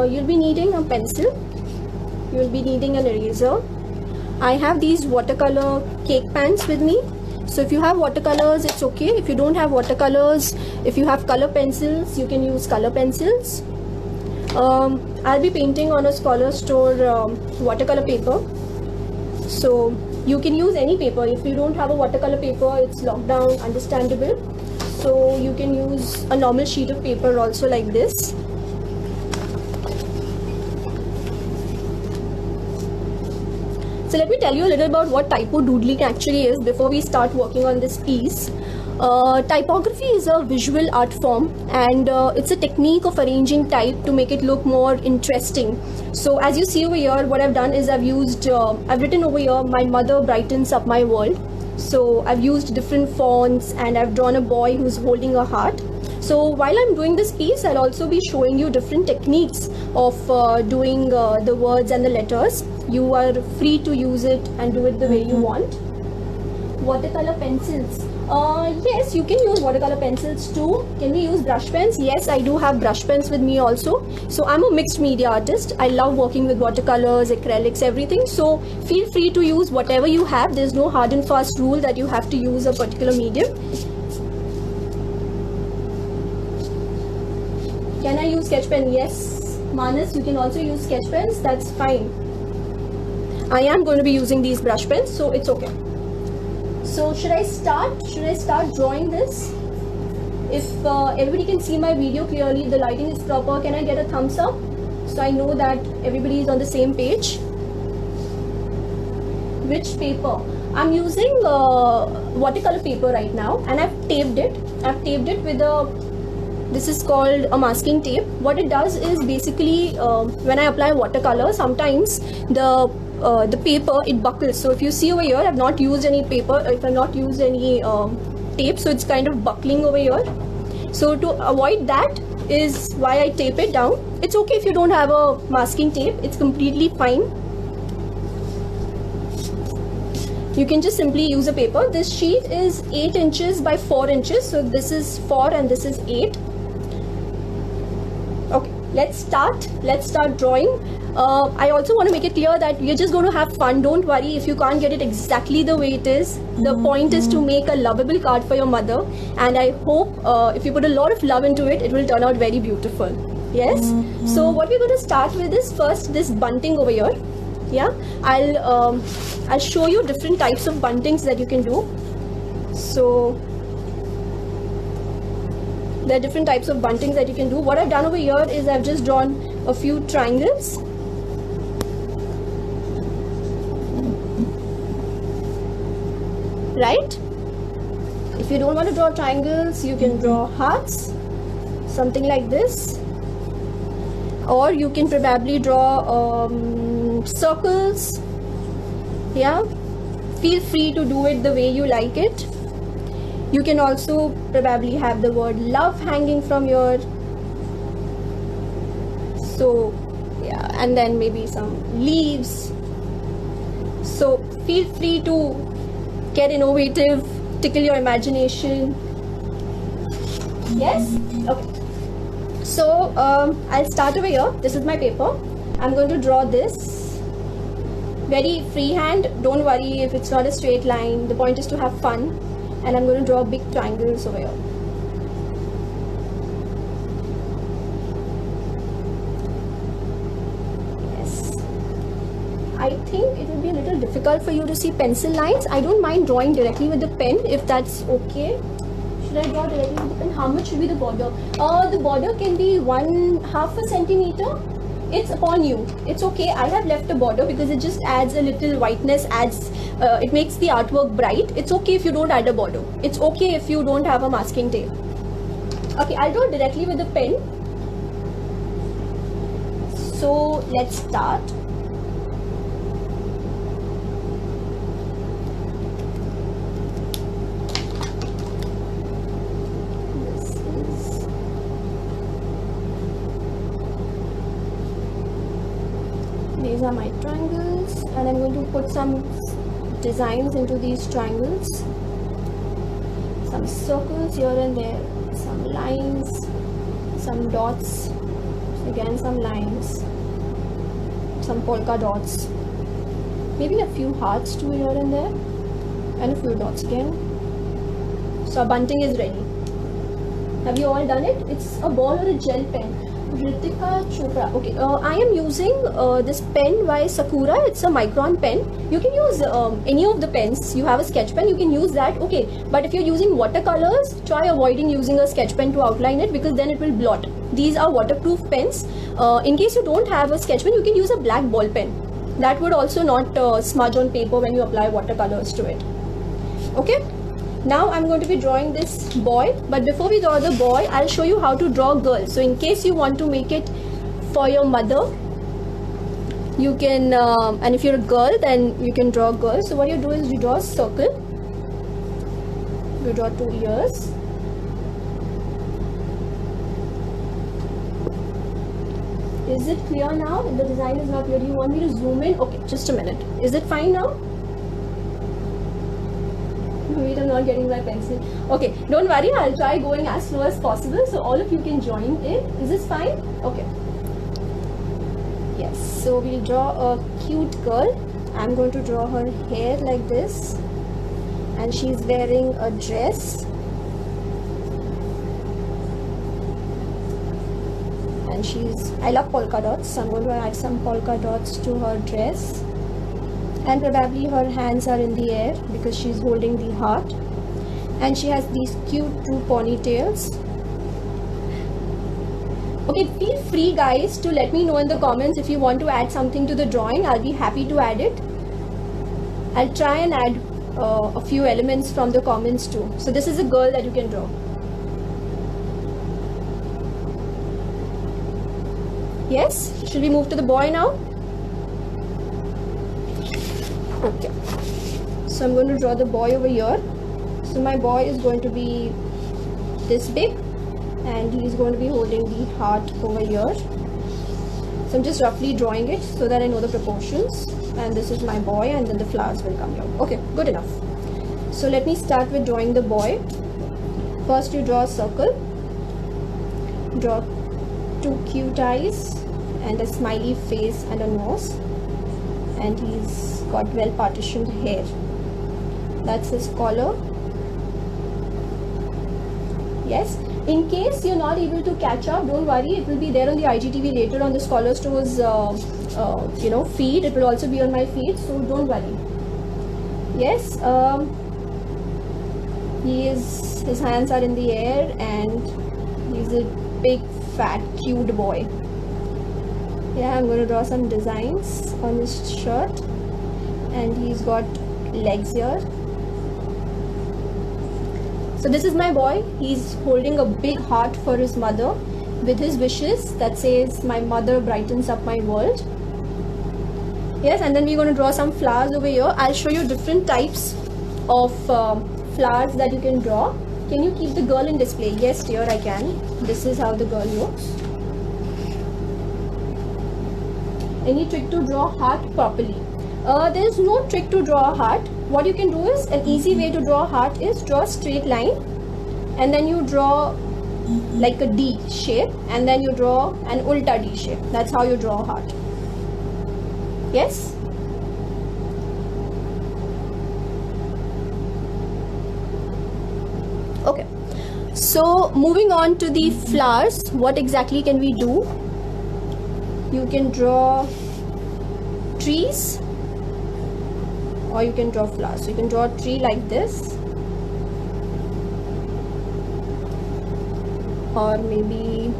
you'll be needing a pencil, you'll be needing an eraser. I have these watercolor cake pans with me. So if you have watercolors, it's okay. If you don't have watercolors, if you have color pencils, you can use color pencils. I'll be painting on a Scholar Store watercolor paper. So you can use any paper. If you don't have a watercolor paper, it's locked down, understandable. So you can use a normal sheet of paper also, like this. So let me tell you a little about what typo doodling actually is before we start working on this piece. Typography is a visual art form, and it's a technique of arranging type to make it look more interesting. So as you see over here, what I've done is I've written over here, "My mother brightens up my world." So I've used different fonts, and I've drawn a boy who's holding a heart. So while I'm doing this piece, I'll also be showing you different techniques of doing the words and the letters. You are free to use it and do it the way you want. Watercolor pencils. Yes, you can use watercolor pencils too. Can we use brush pens? Yes, I do have brush pens with me also. So I'm a mixed media artist. I love working with watercolors, acrylics, everything. So feel free to use whatever you have. There's no hard and fast rule that you have to use a particular medium. Can I use sketch pen? Yes. Manas, you can also use sketch pens. That's fine. I am going to be using these brush pens, so it's okay. So should I start? Should I start drawing this? If everybody can see my video clearly, the lighting is proper, can I get a thumbs up? So I know that everybody is on the same page. Which paper? I'm using watercolor paper right now, and I've taped it. I've taped it with this is called a masking tape. What it does is basically when I apply watercolor, sometimes the paper, it buckles. So if you see over here, I've not used any paper, if I've not used any tape, so it's kind of buckling over here. So to avoid that is why I tape it down. It's okay if you don't have a masking tape, it's completely fine. You can just simply use a paper. This sheet is 8 inches by 4 inches, so this is 4 and this is 8. Okay, let's start drawing. I also want to make it clear that we're just going to have fun. Don't worry if you can't get it exactly the way it is. The point is to make a lovable card for your mother, and I hope if you put a lot of love into it, it will turn out very beautiful. Yes? So what we're going to start with is first this bunting over here. Yeah, I'll show you different types of buntings that you can do. So there are different types of buntings that you can do. What I've done over here is I've just drawn a few triangles. Right? If you don't want to draw triangles, you can draw hearts, something like this. Or you can probably draw circles. Yeah, feel free to do it the way you like it. You can also probably have the word love hanging from your, so yeah, and then maybe some leaves. So feel free to get innovative, tickle your imagination. Yes? Okay. So I'll start over here. This is my paper. I'm going to draw this. Very freehand. Don't worry if it's not a straight line. The point is to have fun. And I'm going to draw big triangles over here. Yes. I think it will be a little difficult for you to see pencil lines. I don't mind drawing directly with the pen if that's okay. Should I draw directly with the pen? How much should be the border? The border can be 1/2 centimeter. It's upon you. It's okay. I have left a border because it just adds a little whiteness, it makes the artwork bright. It's okay if you don't add a border. It's okay if you don't have a masking tape. Okay, I'll draw directly with the pen. So let's start. These are my triangles, and I'm going to put some designs into these triangles, some circles here and there, some lines, some dots. So Again some lines, some polka dots, maybe a few hearts too here and there, and a few dots again. So our bunting is ready. Have you all done it? It's a ball or a gel pen. Ritika Chopra. Okay, I am using this pen by Sakura. It's a micron pen. You can use any of the pens. You have a sketch pen, you can use that. Okay, but if you're using watercolors, try avoiding using a sketch pen to outline it, because then it will blot. These are waterproof pens. In case you don't have a sketch pen, you can use a black ball pen. That would also not smudge on paper when you apply watercolors to it. Okay. Now I'm going to be drawing this boy, but before we draw the boy, I'll show you how to draw a girl. So in case you want to make it for your mother, you can, and if you're a girl, then you can draw a girl. So what you do is you draw a circle, you draw 2 ears, is it clear now? The design is not clear. Do you want me to zoom in? Okay, just a minute. Is it fine now? Wait, I'm not getting my pencil. Okay, don't worry, I'll try going as slow as possible so all of you can join in. Is this fine? Okay. Yes, so we'll draw a cute girl. I'm going to draw her hair like this, and she's wearing a dress, and I love polka dots, so I'm going to add some polka dots to her dress. And probably her hands are in the air because she's holding the heart, and she has these cute 2 ponytails. Okay, feel free guys to let me know in the comments if you want to add something to the drawing. I'll be happy to add it. I'll try and add a few elements from the comments too. So this is a girl that you can draw. Yes, should we move to the boy now? Okay, so I'm going to draw the boy over here. So my boy is going to be this big, and he's going to be holding the heart over here. So I'm just roughly drawing it so that I know the proportions. And this is my boy, and then the flowers will come here. Okay, good enough. So let me start with drawing the boy. First you draw a circle, draw 2 cute eyes and a smiley face and a nose, and he's got well partitioned hair. That's his collar. Yes, in case you're not able to catch up, don't worry, it will be there on the IGTV later on the Scholar Store's feed. It will also be on my feed, so don't worry. Yes, his hands are in the air, and he's a big fat cute boy. Yeah, I'm going to draw some designs on his shirt, and he's got legs here. So this is my boy. He's holding a big heart for his mother with his wishes that says, "My mother brightens up my world." Yes, and then we're going to draw some flowers over here. I'll show you different types of flowers that you can draw. Can you keep the girl in display? Yes dear, I can. This is how the girl looks. Any trick to draw heart properly? There is no trick to draw a heart. What you can do is, an easy way to draw a heart is draw a straight line, and then you draw like a D shape, and then you draw an ulta D shape. That's how you draw a heart. Yes? Okay. So moving on to the flowers, what exactly can we do? You can draw trees, or you can draw flowers. So you can draw a tree like this, or maybe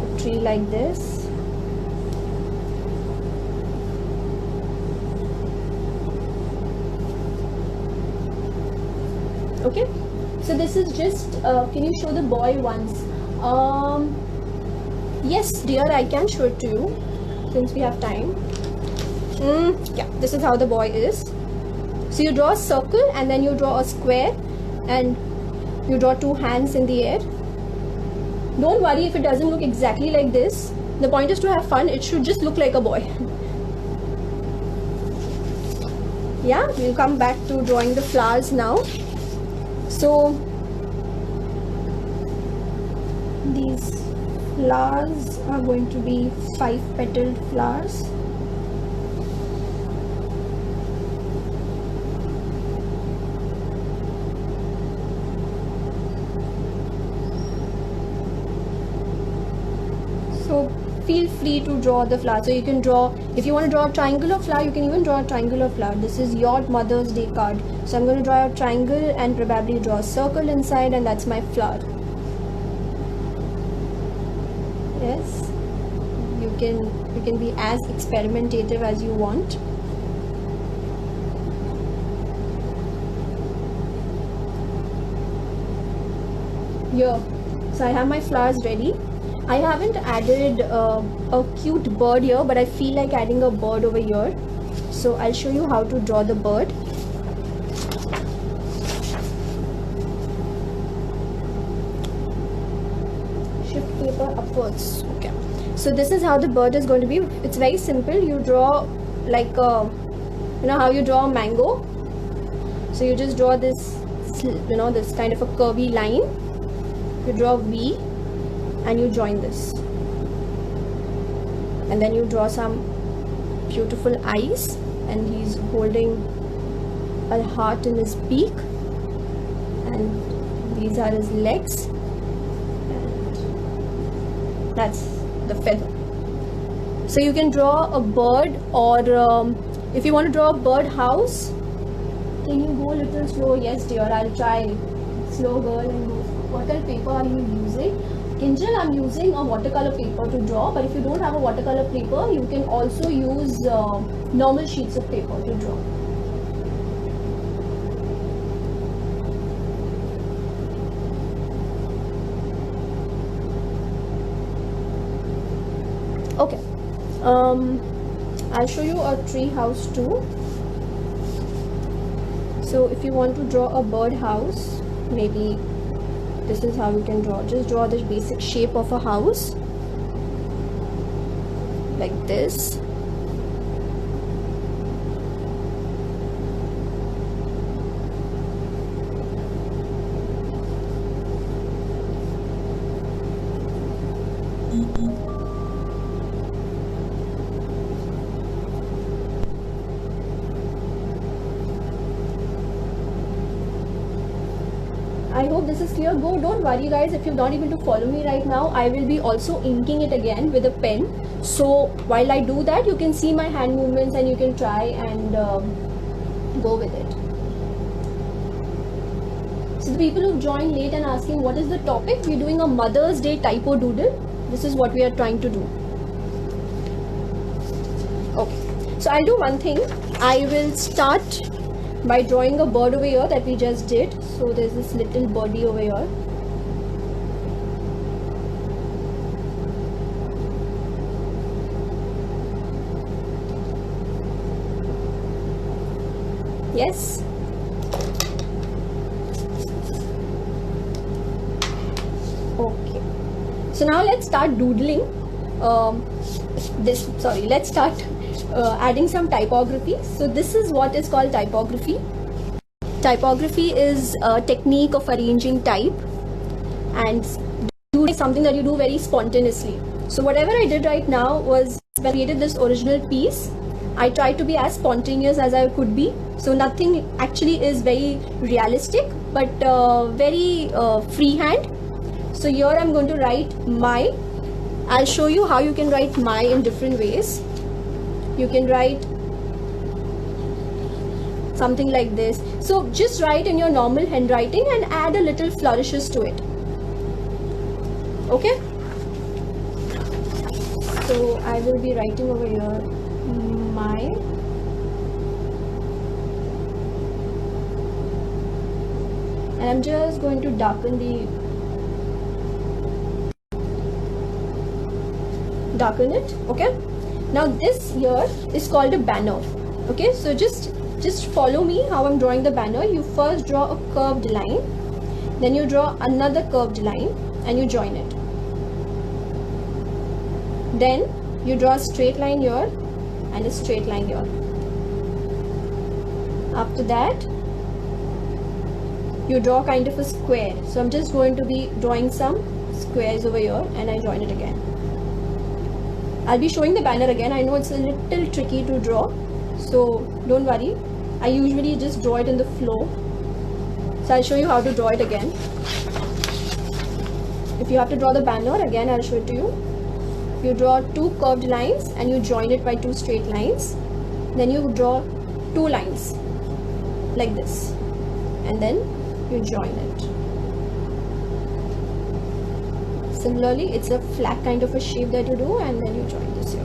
a tree like this. Okay, so this is just can you show the boy once? Yes dear, I can show it to you since we have time. Yeah, this is how the boy is. So you draw a circle, and then you draw a square, and you draw 2 hands in the air. Don't worry if it doesn't look exactly like this. The point is to have fun. It should just look like a boy. Yeah, we'll come back to drawing the flowers now. So these flowers are going to be 5 petaled flowers. So feel free to draw the flower. So you can draw, if you want to draw a triangular flower, you can even draw a triangular flower. This is your Mother's Day card. So I'm going to draw a triangle and probably draw a circle inside, and that's my flower. Yes, you can be as experimentative as you want. Here, so I have my flowers ready. I haven't added a cute bird here, but I feel like adding a bird over here. So I'll show you how to draw the bird. Shift paper upwards. Okay. So this is how the bird is going to be. It's very simple. You draw like you know how you draw a mango. So you just draw this, you know, this kind of a curvy line. You draw V. And you join this, and then you draw some beautiful eyes, and he's holding a heart in his beak, and these are his legs, and that's the feather. So you can draw a bird, or if you want to draw a bird house, can you go a little slow? Yes dear, I'll try. Slow girl, and go. What kind of paper are you using? Kinjal, I'm using a watercolor paper to draw, but if you don't have a watercolor paper, you can also use normal sheets of paper to draw. Okay, I'll show you a tree house too. So if you want to draw a bird house, maybe this is how you can draw. Just draw the basic shape of a house like this. I hope this is clear. Don't worry guys, if you're not able to follow me right now, I will be also inking it again with a pen. So while I do that, you can see my hand movements and you can try and go with it. So the people who've joined late and asking what is the topic, we're doing a Mother's Day typo doodle. This is what we are trying to do. Okay, so I'll do one thing. I will start by drawing a bird over here that we just did. So there's this little birdie over here. Yes. Okay. So now let's start doodling. Let's start adding some typography. So this is what is called typography. Typography is a technique of arranging type, and doodling is something that you do very spontaneously. So whatever I did right now was, when I created this original piece, I tried to be as spontaneous as I could be. So nothing actually is very realistic, but very freehand. So here I'm going to write my. I'll show you how you can write my in different ways. You can write something like this. So just write in your normal handwriting and add a little flourishes to it. Okay? So I will be writing over here my. And I'm just going to darken it. Okay? Now this here is called a banner. Okay, so just follow me how I'm drawing the banner. You first draw a curved line, then you draw another curved line and you join it. Then you draw a straight line here and a straight line here. After that, you draw kind of a square. So I'm just going to be drawing some squares over here and I join it again. I'll be showing the banner again. I know it's a little tricky to draw, so don't worry. I usually just draw it in the flow. So I'll show you how to draw it again. If you have to draw the banner, again I'll show it to you. You draw two curved lines and you join it by two straight lines. Then you draw two lines like this and then you join it. Similarly, it's a flat kind of a shape that you do, and then you join this here.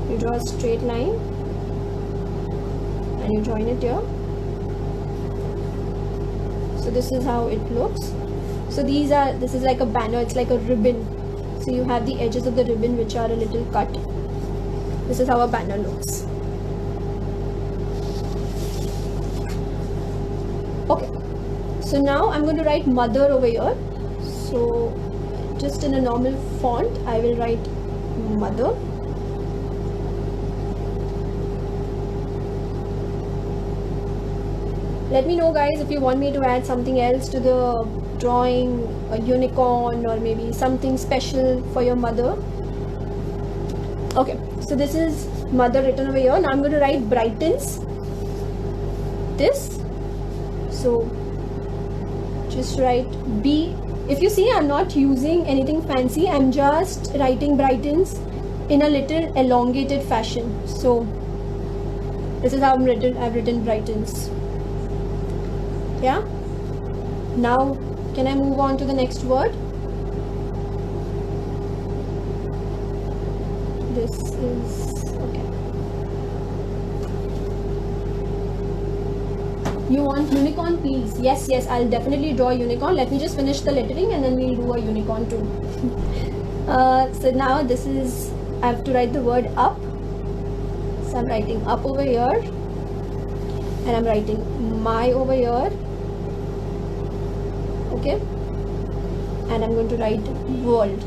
You draw a straight line and you join it here. So this is how it looks. So this is like a banner, it's like a ribbon. So you have the edges of the ribbon which are a little cut. This is how a banner looks. Okay, so now I'm going to write mother over here. So just in a normal font, I will write mother. Let me know guys if you want me to add something else to the drawing, a unicorn or maybe something special for your mother. Okay, so this is mother written over here. Now I'm going to write brightens this. So just write B. If you see, I'm not using anything fancy. I'm just writing brightens in a little elongated fashion. So this is how I've written brightens. Yeah. Now can I move on to the next word? This is okay. You want unicorn, please? Yes, I'll definitely draw a unicorn. Let me just finish the lettering and then we'll do a unicorn too. So now this is, I have to write the word up. So I'm writing up over here and I'm writing my over here. Okay, and I'm going to write world.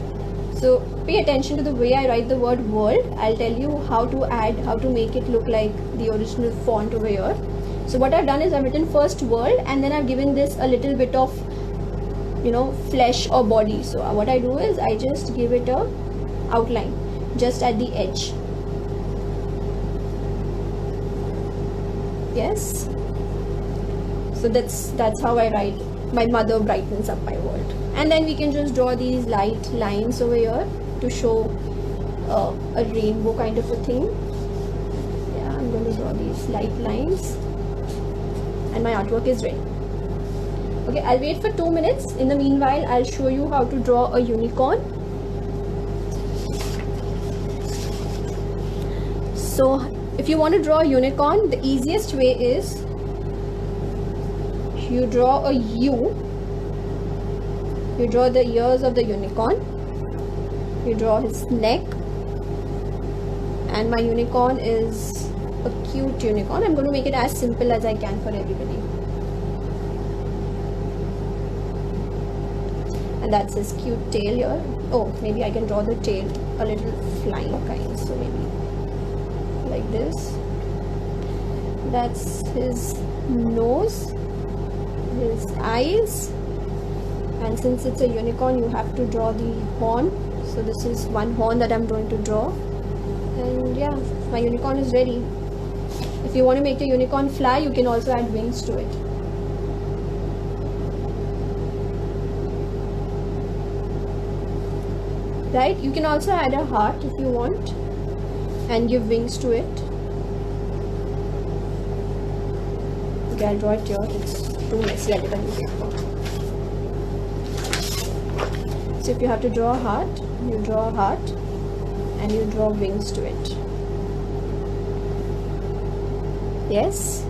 So pay attention to the way I write the word world. I'll tell you how to make it look like the original font over here. So what I've done is I've written first world and then I've given this a little bit of, you know, flesh or body. So what I do is I just give it a outline just at the edge. Yes. So that's how I write my mother brightens up my world. And then we can just draw these light lines over here to show a rainbow kind of a thing. Yeah, I'm going to draw these light lines and my artwork is ready. Okay, I'll wait for 2 minutes. In the meanwhile, I'll show you how to draw a unicorn. So if you want to draw a unicorn, the easiest way is you draw a U, you draw the ears of the unicorn, you draw his neck, and my unicorn is a cute unicorn. I'm going to make it as simple as I can for everybody. And that's his cute tail here. Oh, maybe I can draw the tail a little flying kind, so maybe like this. That's his nose, his eyes, and since it's a unicorn you have to draw the horn. So this is one horn that I'm going to draw, and yeah, my unicorn is ready. If you want to make the unicorn fly, you can also add wings to it. Right, you can also add a heart if you want and give wings to it. Okay, I'll draw it here. It's too messy. I'll get a new paper. So if you have to draw a heart, you draw a heart and you draw wings to it. Yes.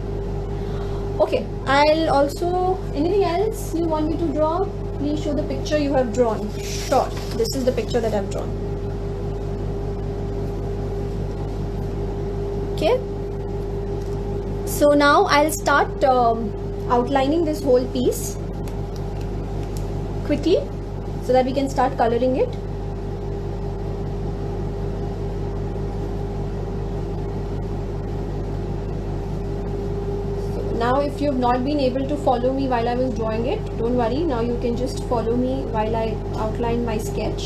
Okay, I'll also, anything else you want me to draw? Please show the picture you have drawn. Sure, this is the picture that I've drawn. Okay. So now I'll start outlining this whole piece quickly so that we can start coloring it. So now if you've not been able to follow me while I was drawing it, don't worry, now you can just follow me while I outline my sketch.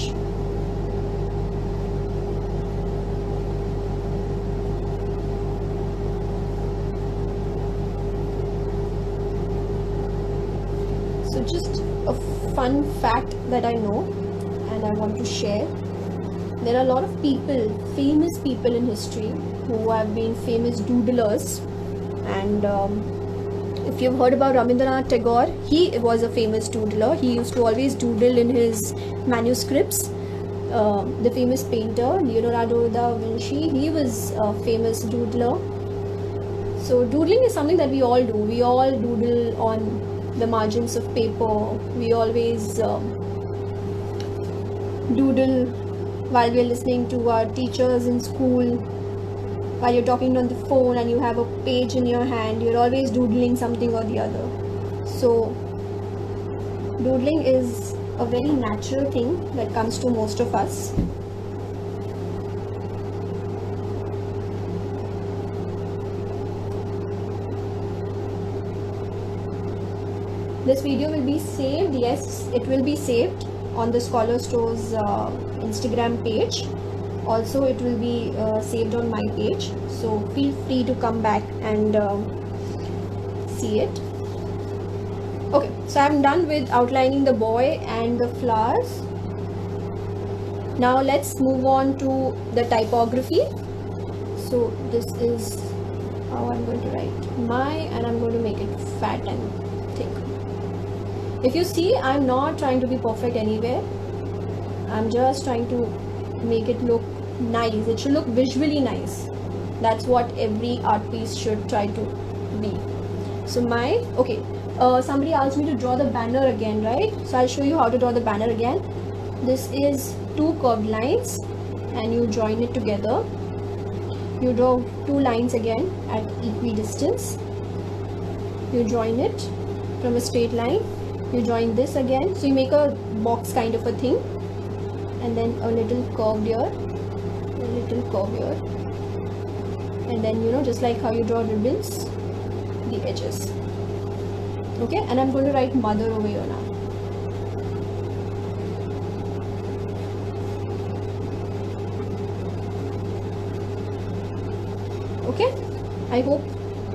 So just a fun fact that I know and I want to share. There are a lot of people, famous people in history who have been famous doodlers, and if you've heard about Rabindranath Tagore, he was a famous doodler. He used to always doodle in his manuscripts. The famous painter Leonardo da Vinci, he was a famous doodler. So doodling is something that we all do. We all doodle on the margins of paper. We always doodle while we're listening to our teachers in school, while you're talking on the phone and you have a page in your hand, you're always doodling something or the other. So doodling is a very natural thing that comes to most of us. This video will be saved. Yes, it will be saved on the Scholar Store's Instagram page. Also, it will be saved on my page. So feel free to come back and see it. Okay, so I'm done with outlining the boy and the flowers. Now let's move on to the typography. So this is how I'm going to write my, and I'm going to make it fat and thick. If you see, I'm not trying to be perfect anywhere. I'm just trying to make it look nice. It should look visually nice. That's what every art piece should try to be. So somebody asked me to draw the banner again, right? So I'll show you how to draw the banner again. This is two curved lines and you join it together. You draw two lines again at equidistance. You join it from a straight line. You join this again, so you make a box kind of a thing, and then a little curve here, a little curve here, and then just like how you draw ribbons, the edges. Okay, and I'm going to write mother over here now. Okay, I hope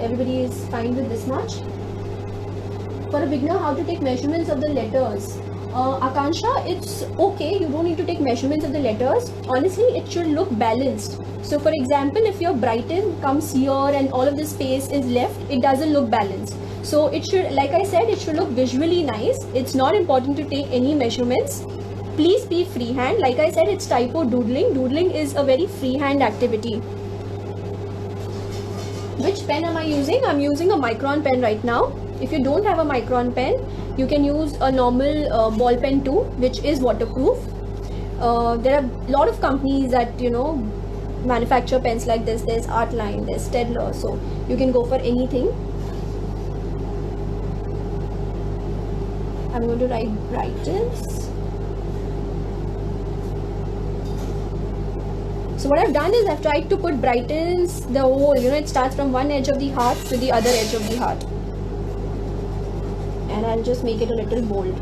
everybody is fine with this much. For a beginner, how to take measurements of the letters. Akansha, it's okay, you don't need to take measurements of the letters. Honestly, it should look balanced. So for example, if your Brighton comes here and all of the space is left, it doesn't look balanced. So it should, like I said, it should look visually nice. It's not important to take any measurements. Please be freehand. Like I said, it's typo doodling. Doodling is a very freehand activity. Which pen am I using? I'm using a Micron pen right now. If you don't have a Micron pen, you can use a normal ball pen too, which is waterproof. There are a lot of companies that manufacture pens like this. There's Artline, there's Staedtler, so you can go for anything. I'm going to write Brightons. So what I've done is I've tried to put Brightons, the whole, it starts from one edge of the heart to the other edge of the heart. And I'll just make it a little bold.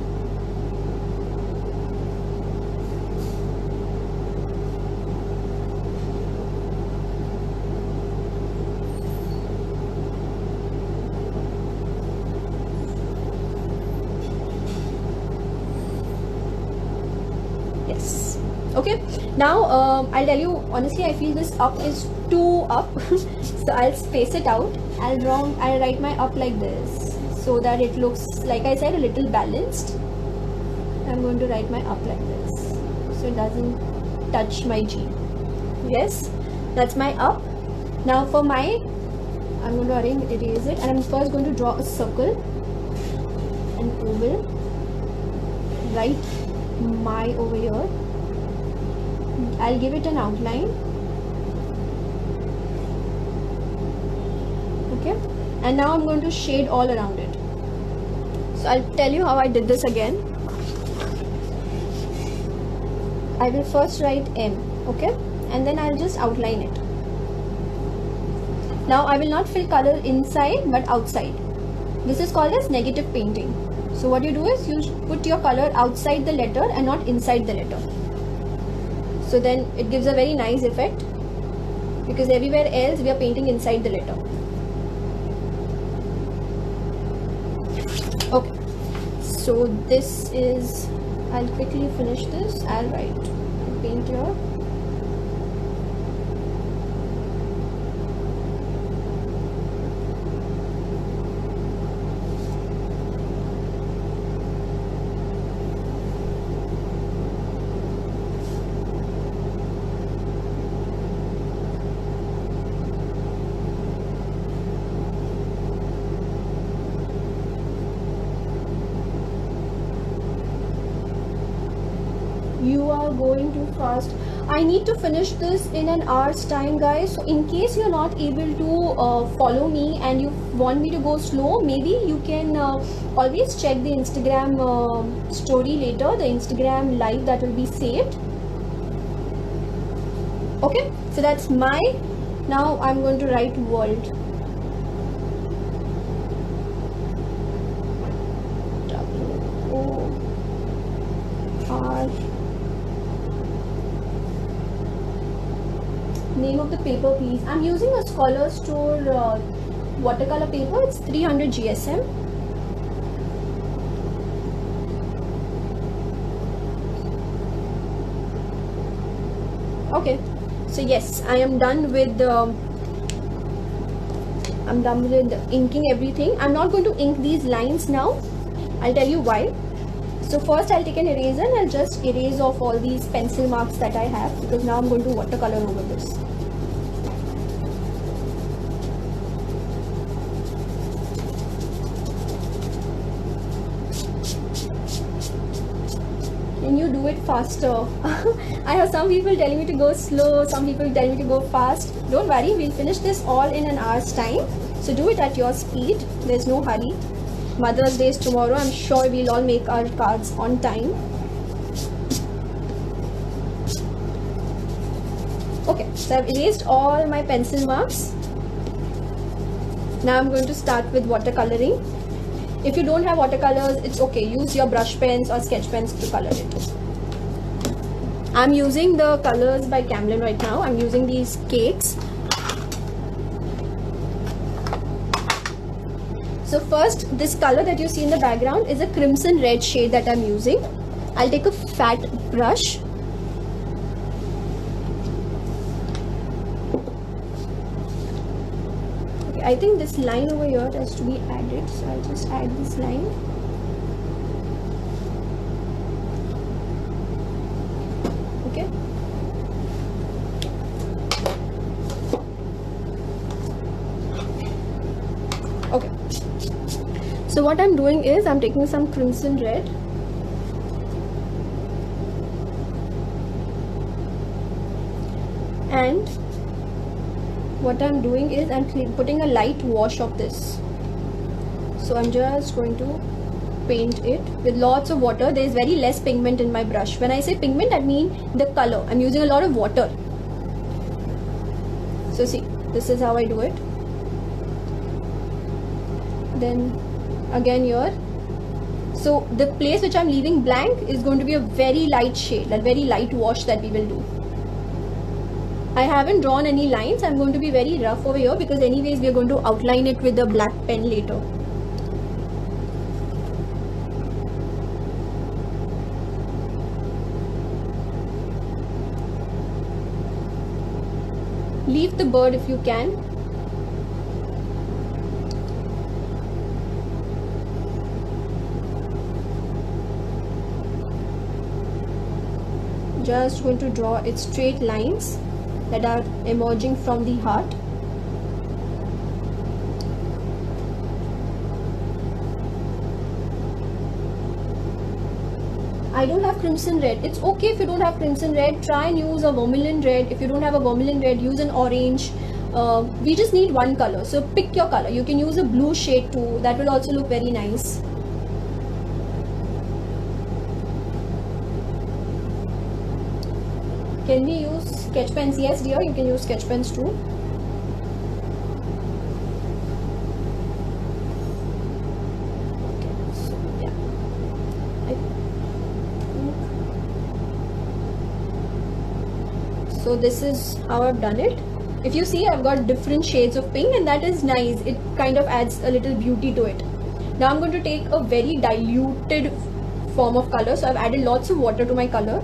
Yes. Okay. Now I'll tell you honestly, I feel this up is too up. So I'll space it out. I'll write my up like this, so that it looks, like I said, a little balanced. I'm going to write my up like this, so it doesn't touch my G. Yes, that's my up. Now for my, I'm going to erase it, and I'm first going to draw a circle, an oval, write my over here. I'll give it an outline. Okay, and now I'm going to shade all around it. So I'll tell you how I did this again. I will first write M, okay, and then I'll just outline it. Now I will not fill color inside but outside. This is called as negative painting. So what you do is you put your color outside the letter and not inside the letter. So then it gives a very nice effect, because everywhere else we are painting inside the letter. Okay, so this is, I'll quickly finish this. I'll paint here. You are going too fast. I need to finish this in an hour's time, guys. So in case you're not able to follow me and you want me to go slow, maybe you can always check the Instagram story later, the Instagram live that will be saved. Okay, so that's my, now I'm going to write world. W-O-R. Name of the paper, please. I'm using a Scholar Store watercolor paper. It's 300 GSM. Okay, so yes, I am done with inking everything. I'm not going to ink these lines now. I'll tell you why. So first I'll take an eraser and I'll just erase off all these pencil marks that I have, because now I'm going to watercolor over this. Can you do it faster? I have some people telling me to go slow, some people tell me to go fast. Don't worry, we'll finish this all in an hour's time. So do it at your speed. There's no hurry. Mother's Day is tomorrow. I'm sure we'll all make our cards on time. Okay, so I've erased all my pencil marks. Now I'm going to start with watercoloring. If you don't have watercolors, it's okay. Use your brush pens or sketch pens to color it. I'm using the colors by Camlin right now. I'm using these cakes. So first, this color that you see in the background is a crimson red shade that I'm using. I'll take a fat brush. Okay, I think this line over here has to be added, so I'll just add this line. Okay. Okay. So what I'm doing is I'm taking some crimson red and what I'm doing is I'm putting a light wash of this. So I'm just going to paint it with lots of water. There is very less pigment in my brush. When I say pigment, I mean the color. I'm using a lot of water. So see, this is how I do it. Then again here, so the place which I'm leaving blank is going to be a very light shade, a very light wash that we will do. I haven't drawn any lines. I'm going to be very rough over here because anyways we are going to outline it with a black pen later. Leave the bird if you can. Just going to draw its straight lines that are emerging from the heart. I don't have crimson red. It's okay if you don't have crimson red. Try and use a vermilion red. If you don't have a vermilion red, use an orange. We just need one color. So pick your color. You can use a blue shade too. That will also look very nice. Can we use sketch pens? Yes, dear, you can use sketch pens too. So this is how I've done it. If you see, I've got different shades of pink, and that is nice. It kind of adds a little beauty to it. Now I'm going to take a very diluted form of color. So I've added lots of water to my color,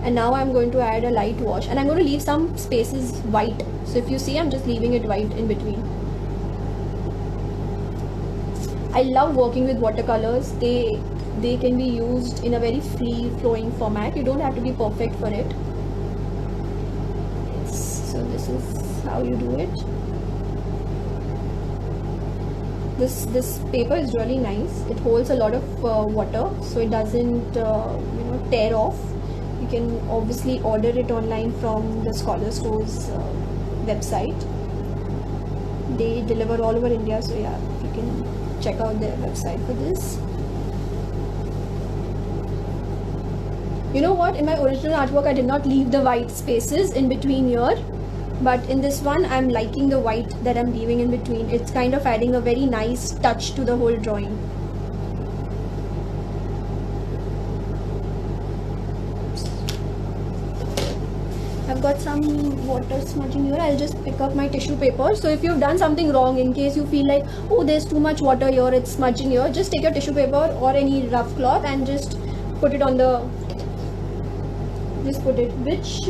and now I'm going to add a light wash, and I'm going to leave some spaces white. So if you see, I'm just leaving it white in between. I love working with watercolors. They can be used in a very free flowing format. You don't have to be perfect for it. So this is how you do it. This paper is really nice. It holds a lot of water, so it doesn't tear off. You can obviously order it online from the Scholar Store's website. They deliver all over India, so yeah, you can check out their website for this. You know what, in my original artwork I did not leave the white spaces in between here, but in this one I'm liking the white that I'm leaving in between. It's kind of adding a very nice touch to the whole drawing. I've got some water smudging here. I'll just pick up my tissue paper. So if you've done something wrong, in case you feel like, oh, there's too much water here, it's smudging here, just take your tissue paper or any rough cloth and just put it on the, just put it. Which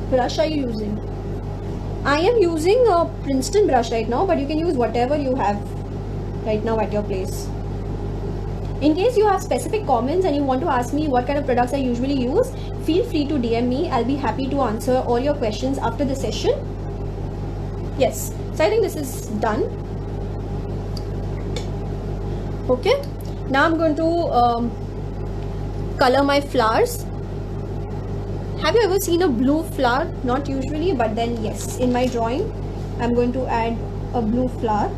brush are you using? I am using a Princeton brush right now, but you can use whatever you have right now at your place. In case you have specific comments and you want to ask me what kind of products I usually use, feel free to DM me. I'll be happy to answer all your questions after the session. Yes, so I think this is done. Okay, now I'm going to color my flowers. Have you ever seen a blue flower? Not usually, but then yes, in my drawing I'm going to add a blue flower.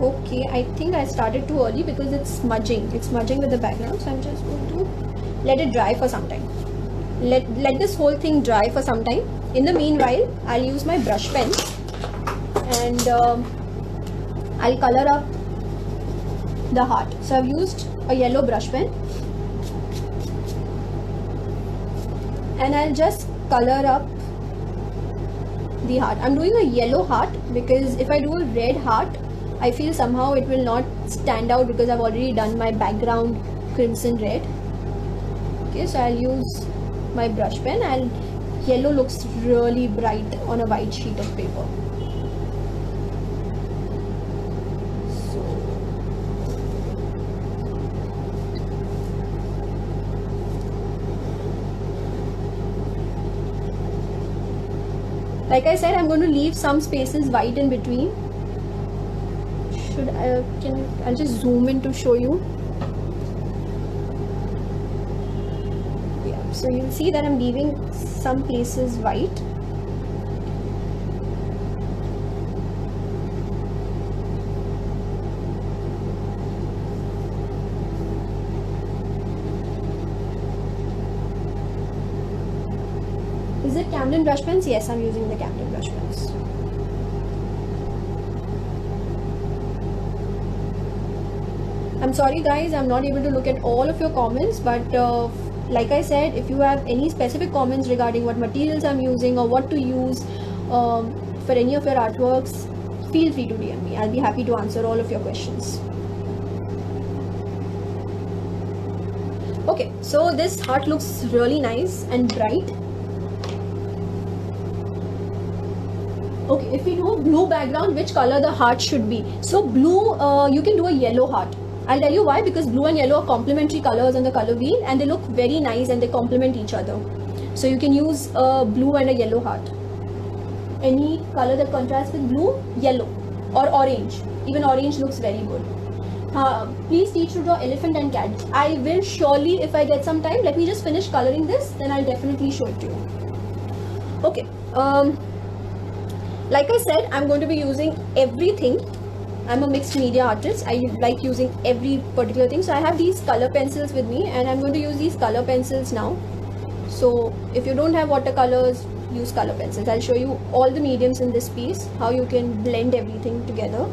Okay, I think I started too early because it's smudging. It's smudging with the background, so I'm just going to let it dry for some time. Let this whole thing dry for some time. In the meanwhile, I'll use my brush pen and I'll color up the heart. So I've used a yellow brush pen and I'll just color up the heart. I'm doing a yellow heart because if I do a red heart, I feel somehow it will not stand out because I've already done my background crimson red. Okay, so I'll use my brush pen and yellow looks really bright on a white sheet of paper. Like I said, I'm going to leave some spaces white in between. I'll just zoom in to show you. Yeah, so you'll see that I'm leaving some places white. Is it Camden brush pens? Yes, I'm using the Camden brush pens. I'm sorry guys, I'm not able to look at all of your comments, but like I said, if you have any specific comments regarding what materials I'm using or what to use for any of your artworks, feel free to DM me. I'll be happy to answer all of your questions. Okay, so this heart looks really nice and bright. Okay, if we do blue background, which color the heart should be? So blue, you can do a yellow heart. I'll tell you why, because blue and yellow are complementary colors on the color wheel and they look very nice and they complement each other. So you can use a blue and a yellow heart. Any color that contrasts with blue, yellow or orange. Even orange looks very good. Please teach to draw elephant and cat. I will surely, if I get some time. Let me just finish coloring this, then I'll definitely show it to you. Okay. Like I said, I'm going to be using everything. I'm a mixed media artist. I like using every particular thing. So I have these color pencils with me and I'm going to use these color pencils now. So if you don't have watercolors, use color pencils. I'll show you all the mediums in this piece, how you can blend everything together.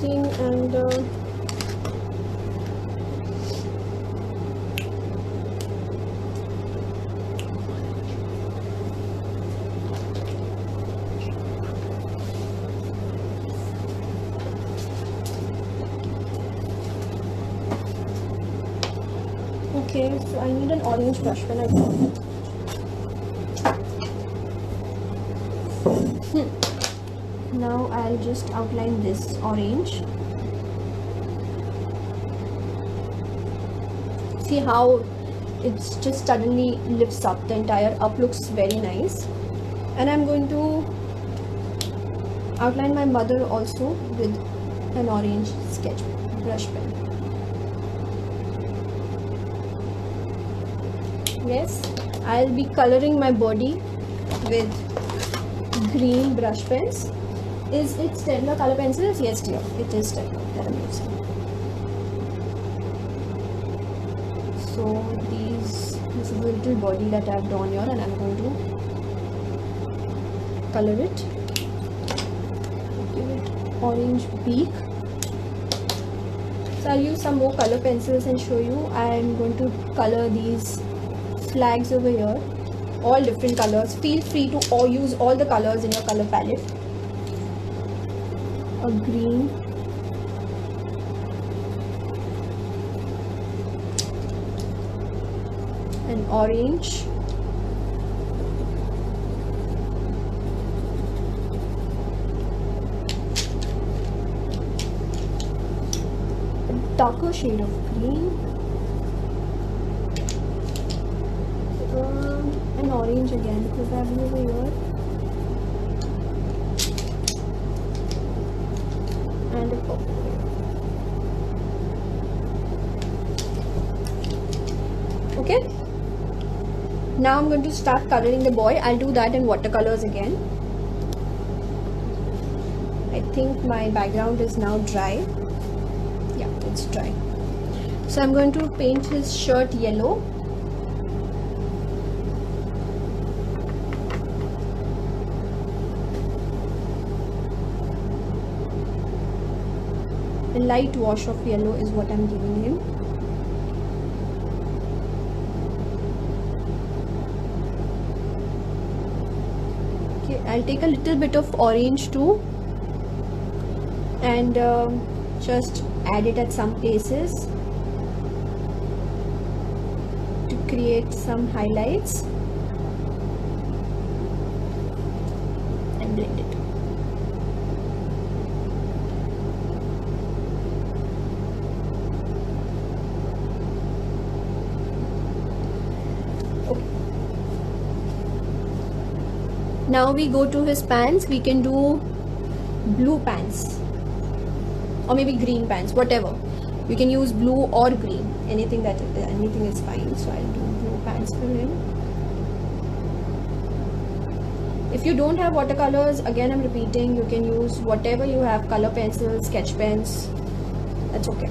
using, and okay, so I need an orange brush pen, I thought. Now I'll just outline this orange. See how it's just suddenly lifts up, the entire up looks very nice. And I'm going to outline my mother also with an orange sketch brush pen. Yes, I'll be coloring my body with green brush pens. Is it Staedtler color pencils? Yes dear, it is Staedtler that I'm using. So this is the little body that I've drawn here, and I'm going to color it. Give it orange beak. So I'll use some more color pencils and show you. I'm going to color these flags over here, all different colors. Feel free to use all the colors in your color palette. A green, an orange, a darker shade of green, an orange again because I have over here, and a purple. Okay, now I'm going to start coloring the boy. I'll do that in watercolors again. I think my background is now dry. Yeah, it's dry. So I'm going to paint his shirt yellow. A light wash of yellow is what I'm giving him. Okay, I'll take a little bit of orange too, and just add it at some places to create some highlights and blend it. Now we go to his pants. We can do blue pants or maybe green pants, whatever. You can use blue or green, anything is fine. So I'll do blue pants for him. If you don't have watercolors, again I'm repeating, you can use whatever you have, color pencils, sketch pens, that's okay.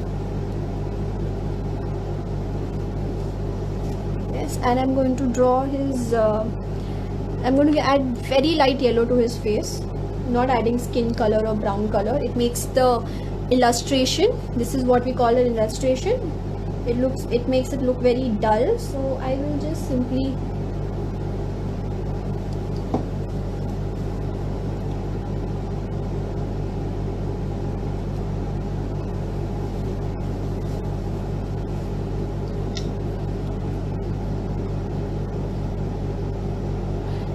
Yes, and I'm going to draw his I'm going to add very light yellow to his face, not adding skin color or brown color. It makes the illustration, this is what we call an illustration, it makes it look very dull. So I will just simply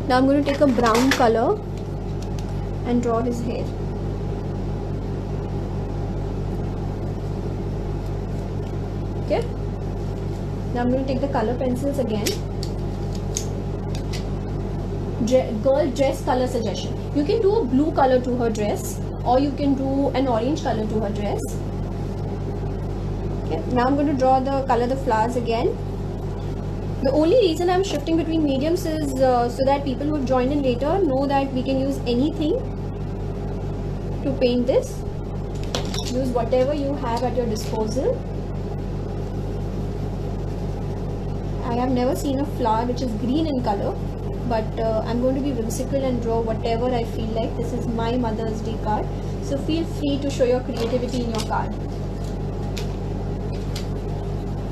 now I'm going to take a brown color and draw his hair. Okay, now I'm going to take the color pencils again. Girl dress color suggestion, you can do a blue color to her dress, or you can do an orange color to her dress. Okay, now I'm going to draw the color the flowers again. The only reason I'm shifting between mediums is so that people who join in later know that we can use anything to paint this. Use whatever you have at your disposal. I have never seen a flower which is green in color, but I'm going to be whimsical and draw whatever I feel like. This is my Mother's Day card, So feel free to show your creativity in your card.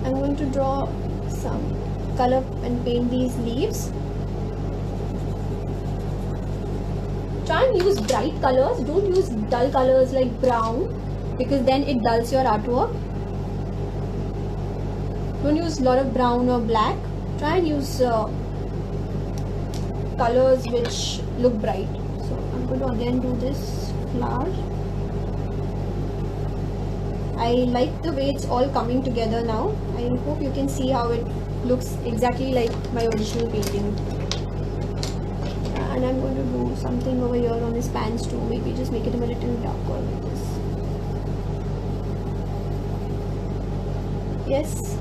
I'm going to draw some color and paint these leaves. Try and use bright colors. Don't use dull colors like brown, because then it dulls your artwork. Don't use a lot of brown or black. Try and use colors which look bright. So I'm going to again do this flower. I like the way it's all coming together now. I hope you can see how it looks exactly like my original painting. And I'm going to do something over here on his pants too. Maybe just make it a little darker like this. Yes.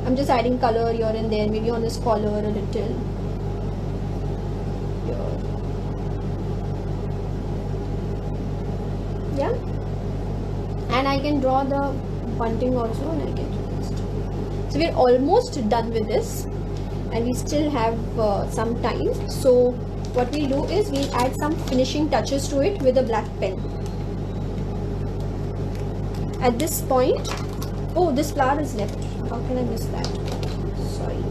I'm just adding color here and there, maybe on his collar a little. Here. Yeah. And I can draw the bunting also, and I can do this. So we're almost done with this, and we still have some time. So what we'll do is we'll add some finishing touches to it with a black pen. At this point, oh, this flower is left. How can I miss that? Sorry.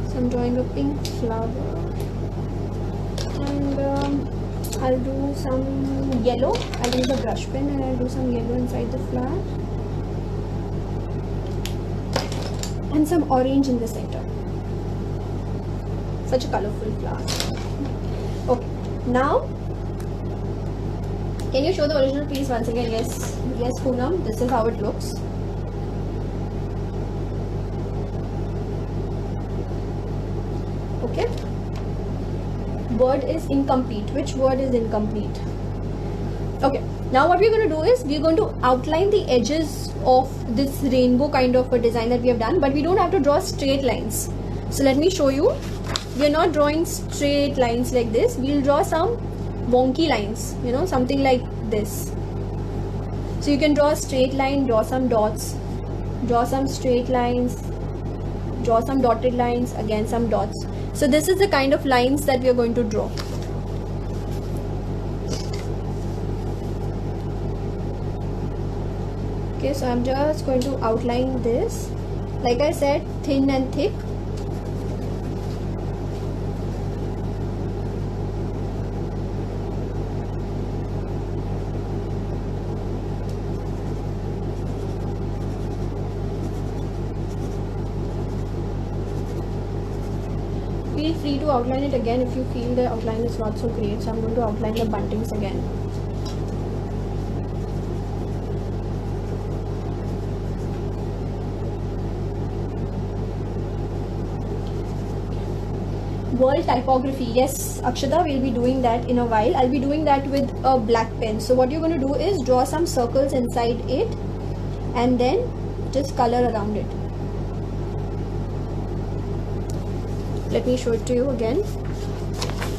So I'm drawing a pink flower. And I'll do some yellow. I'll use a brush pen and I'll do some yellow inside the flower and some orange in the center. Such a colorful flower. Okay, now can you show the original piece once again? Yes, yes, Poonam, this is how it looks. Okay. Word is incomplete. Which word is incomplete? Okay, now what we're going to do is we're going to outline the edges of this rainbow kind of a design that we have done, but we don't have to draw straight lines. So let me show you. We're not drawing straight lines like this. We'll draw some wonky lines, you know, something like this. So you can draw a straight line, draw some dots, draw some straight lines, draw some dotted lines, again some dots. So this is the kind of lines that we are going to draw. Okay, so I'm just going to outline this. Like I said, thin and thick. Feel free to outline it again if you feel the outline is not so great. So I'm going to outline the buntings again. World typography. Yes, Akshata, we'll be doing that in a while. I'll be doing that with a black pen. So what you're going to do is draw some circles inside it and then just color around it. Let me show it to you again.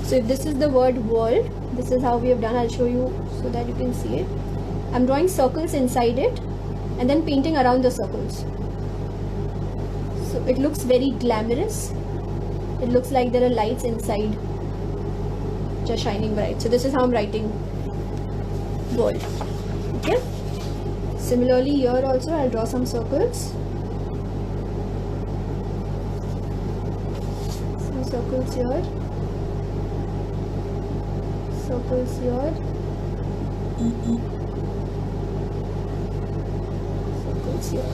So if this is the word world, this is how we have done. I'll show you so that you can see it. I'm drawing circles inside it and then painting around the circles. So it looks very glamorous. It looks like there are lights inside just shining bright. So this is how I'm writing world. Okay. Similarly here also I'll draw some circles. Circles here, circles here, circles here,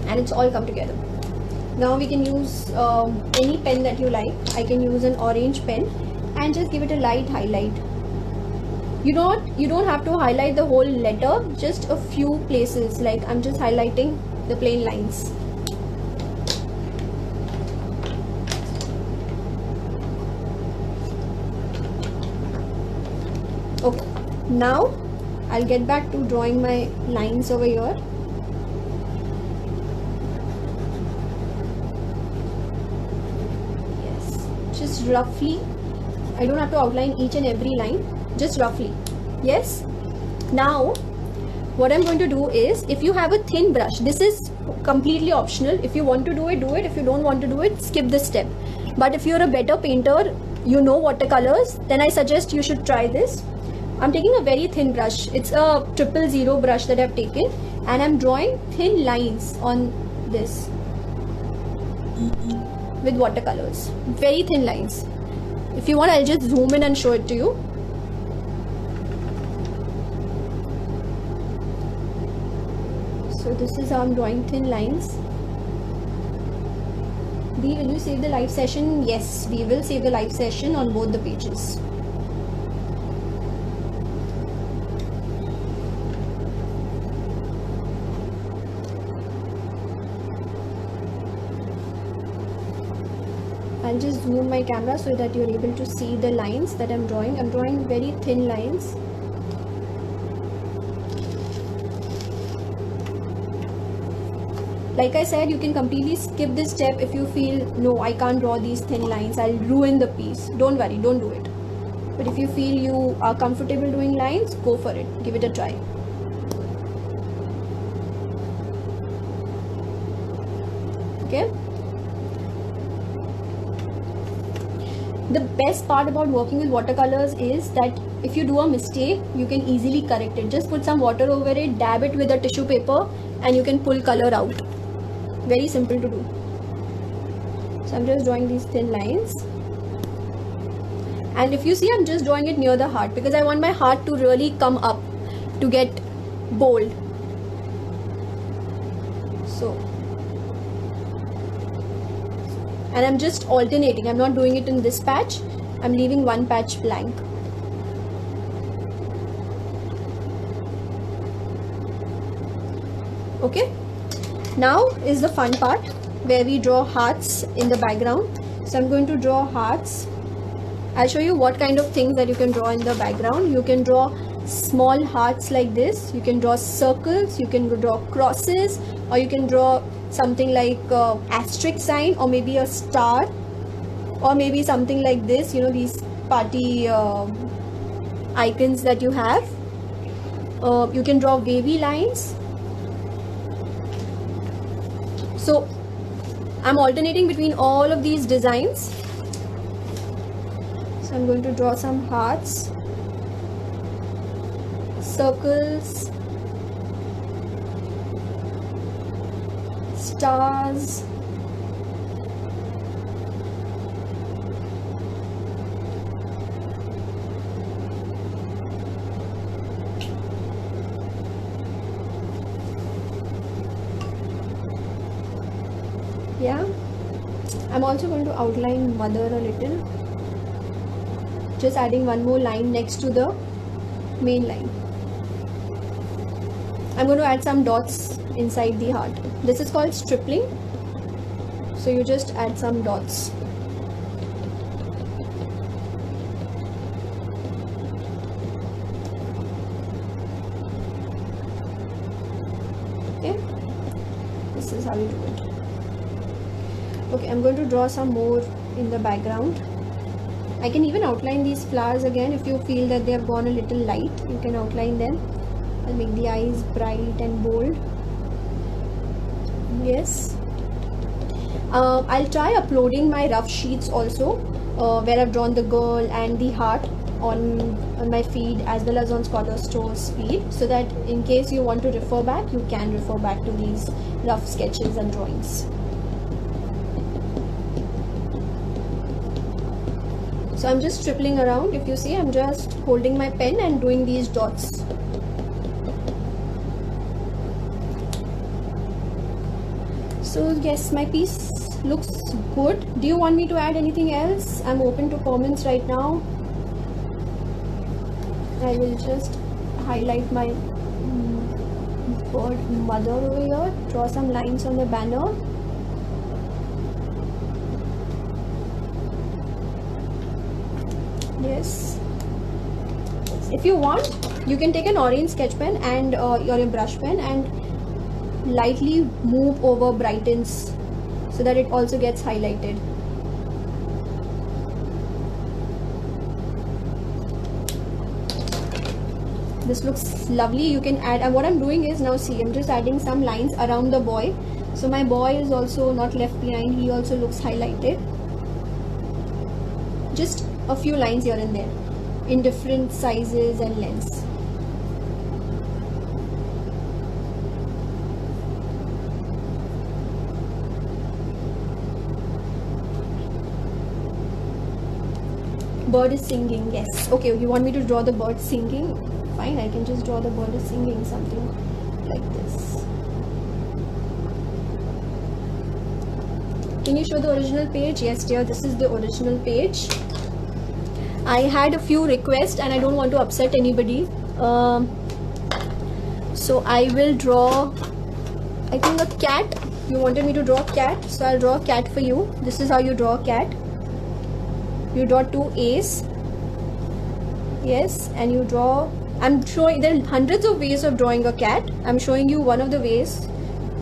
and it's all come together. Now we can use any pen that you like. I can use an orange pen and just give it a light highlight. You don't have to highlight the whole letter, just a few places. Like I'm just highlighting the plain lines. Okay, now I'll get back to drawing my lines over here. just roughly. I don't have to outline each and every line, just roughly. Yes. Now what I'm going to do is, if you have a thin brush, this is completely optional. If you want to do it, do it. If you don't want to do it, skip this step. But if you're a better painter, you know watercolors, then I suggest you should try this. I'm taking a very thin brush. It's a 000 brush that I've taken, and I'm drawing thin lines on this with watercolors. Very thin lines. If you want, I'll just zoom in and show it to you. So this is how I'm drawing thin lines. Dee, will you save the live session? Yes, we will save the live session on both the pages. I'll just zoom my camera so that you're able to see the lines that I'm drawing. I'm drawing very thin lines. Like I said, you can completely skip this step if you feel, no, I can't draw these thin lines, I'll ruin the piece. Don't worry, don't do it. But if you feel you are comfortable doing lines, go for it. Give it a try. Okay? The best part about working with watercolors is that if you do a mistake, you can easily correct it. Just put some water over it, dab it with a tissue paper, and you can pull color out. Very simple to do. So I'm just drawing these thin lines. And if you see, I'm just drawing it near the heart because I want my heart to really come up, to get bold. So, and I'm just alternating. I'm not doing it in this patch. I'm leaving one patch blank. Okay. Now is the fun part where we draw hearts in the background. So I'm going to draw hearts. I'll show you what kind of things that you can draw in the background. You can draw small hearts like this. You can draw circles. You can draw crosses, or you can draw something like asterisk sign, or maybe a star, or maybe something like this. You know, these party icons that you have. You can draw wavy lines. So I'm alternating between all of these designs. So I'm going to draw some hearts, circles, stars, yeah. I'm also going to outline mother a little, just adding one more line next to the main line. I'm going to add some dots inside the heart. This is called stripling. So you just add some dots. Okay, this is how you do it. Okay, I'm going to draw some more in the background. I can even outline these flowers again. If you feel that they have gone a little light, you can outline them. I'll make the eyes bright and bold. Yes. I'll try uploading my rough sheets also, where I've drawn the girl and the heart on my feed as well as on Scholar Store's feed, so that in case you want to refer back, you can refer back to these rough sketches and drawings. So I'm just tripling around. If you see, I'm just holding my pen and doing these dots. So yes, my piece looks good. Do you want me to add anything else? I'm open to comments right now. I will just highlight my bird mother over here. Draw some lines on the banner. Yes. If you want, you can take an orange sketch pen and your brush pen and lightly move over brightens so that it also gets highlighted. This looks lovely. You can add, and what I'm doing is now, see, I'm just adding some lines around the boy. So my boy is also not left behind. He also looks highlighted. Just a few lines here and there in different sizes and lengths. Bird is singing, yes. Okay, you want me to draw the bird singing? Fine, I can just draw the bird is singing, something like this. Can you show the original page? Yes, dear, this is the original page. I had a few requests and I don't want to upset anybody. So I will draw, I think, a cat. You wanted me to draw a cat, so I'll draw a cat for you. This is how you draw a cat. You draw two A's. Yes, and you draw, I'm showing, there are hundreds of ways of drawing a cat. I'm showing you one of the ways.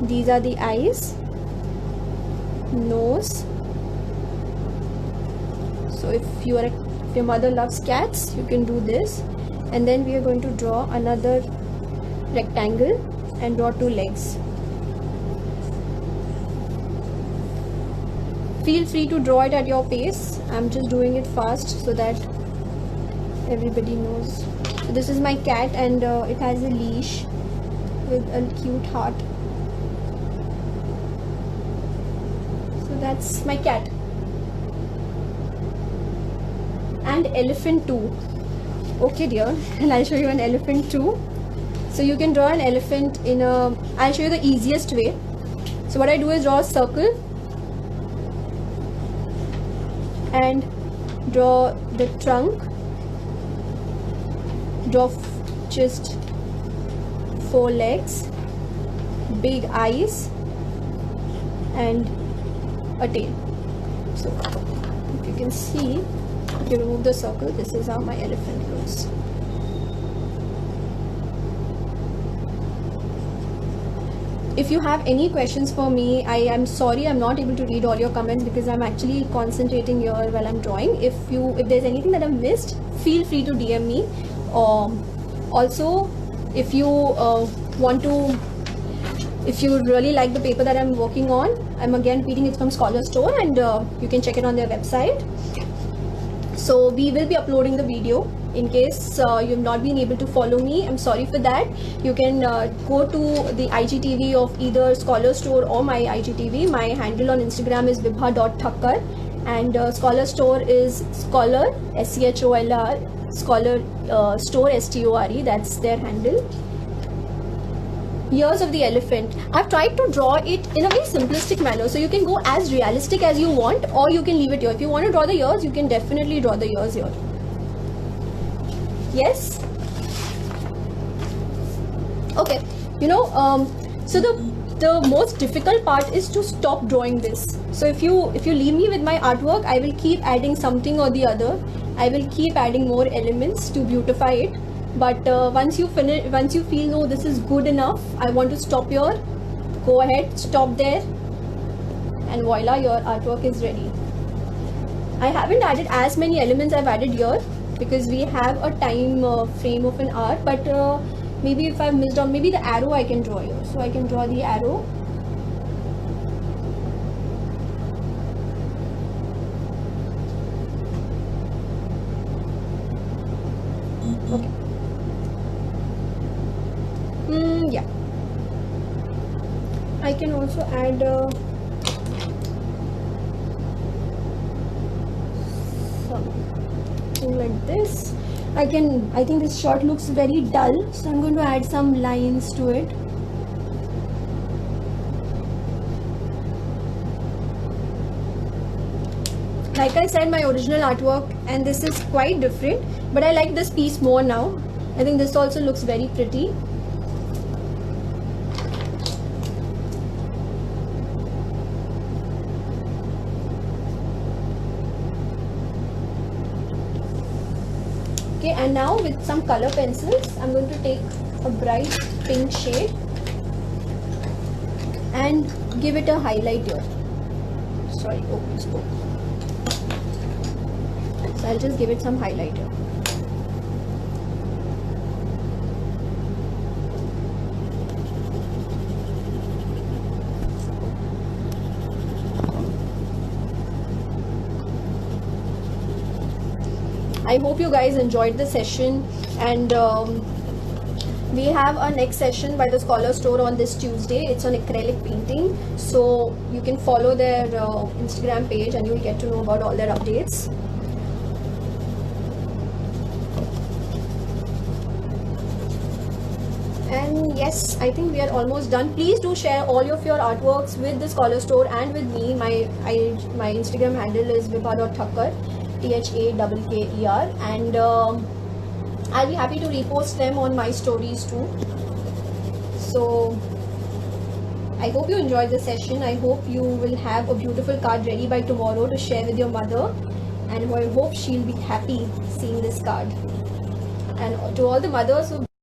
These are the eyes, nose. So if your mother loves cats, you can do this. And then we are going to draw another rectangle and draw two legs. Feel free to draw it at your pace. I'm just doing it fast so that everybody knows. So this is my cat, and it has a leash with a cute heart. So that's my cat. And elephant too. Okay, dear, and I'll show you an elephant too. So you can draw an elephant in a, I'll show you the easiest way. So what I do is draw a circle and draw the trunk, draw just 4 legs, big eyes and a tail. So if you can see, if you remove the circle, this is how my elephant looks. If you have any questions for me, I am sorry I'm not able to read all your comments because I'm actually concentrating here while I'm drawing. If there's anything that I've missed, feel free to DM me. Also, if you if you really like the paper that I'm working on, I'm again repeating, it's from Scholar Store, and you can check it on their website. So we will be uploading the video. In case you've not been able to follow me, I'm sorry for that. You can go to the IGTV of either Scholar Store or my IGTV. My handle on Instagram is vibha.thakkar, and Scholar Store is Scholar, SCHOLR, Scholar Store, STORE, that's their handle. Ears of the elephant. I've tried to draw it in a very simplistic manner, so you can go as realistic as you want, or you can leave it here. If you want to draw the ears, you can definitely draw the ears here. Yes? Okay. So the most difficult part is to stop drawing this. So if you leave me with my artwork, I will keep adding something or the other. I will keep adding more elements to beautify it. But once you feel, no, this is good enough, I want to stop here, go ahead, stop there, and voila, your artwork is ready. I haven't added as many elements I've added here because we have a time frame of an hour, but maybe if I've missed out, maybe the arrow I can draw here. So I can draw the arrow. Okay. Yeah. I can also add something like this. I think this shot looks very dull, so I'm going to add some lines to it. Like I said, my original artwork and this is quite different, but I like this piece more now. I think this also looks very pretty. Okay, and now with some color pencils, I'm going to take a bright pink shade and give it a highlight here. Sorry, spoke. So I'll just give it some highlight here. I hope you guys enjoyed the session, and we have our next session by the Scholar Store on this Tuesday. It's on acrylic painting, so you can follow their Instagram page and you'll get to know about all their updates. And yes, I think we are almost done. Please do share all of your artworks with the Scholar Store and with me. My Instagram handle is vibha.thakkar, THAKKER, and I'll be happy to repost them on my stories too. So I hope you enjoyed the session. I hope you will have a beautiful card ready by tomorrow to share with your mother, and I hope she'll be happy seeing this card. And to all the mothers who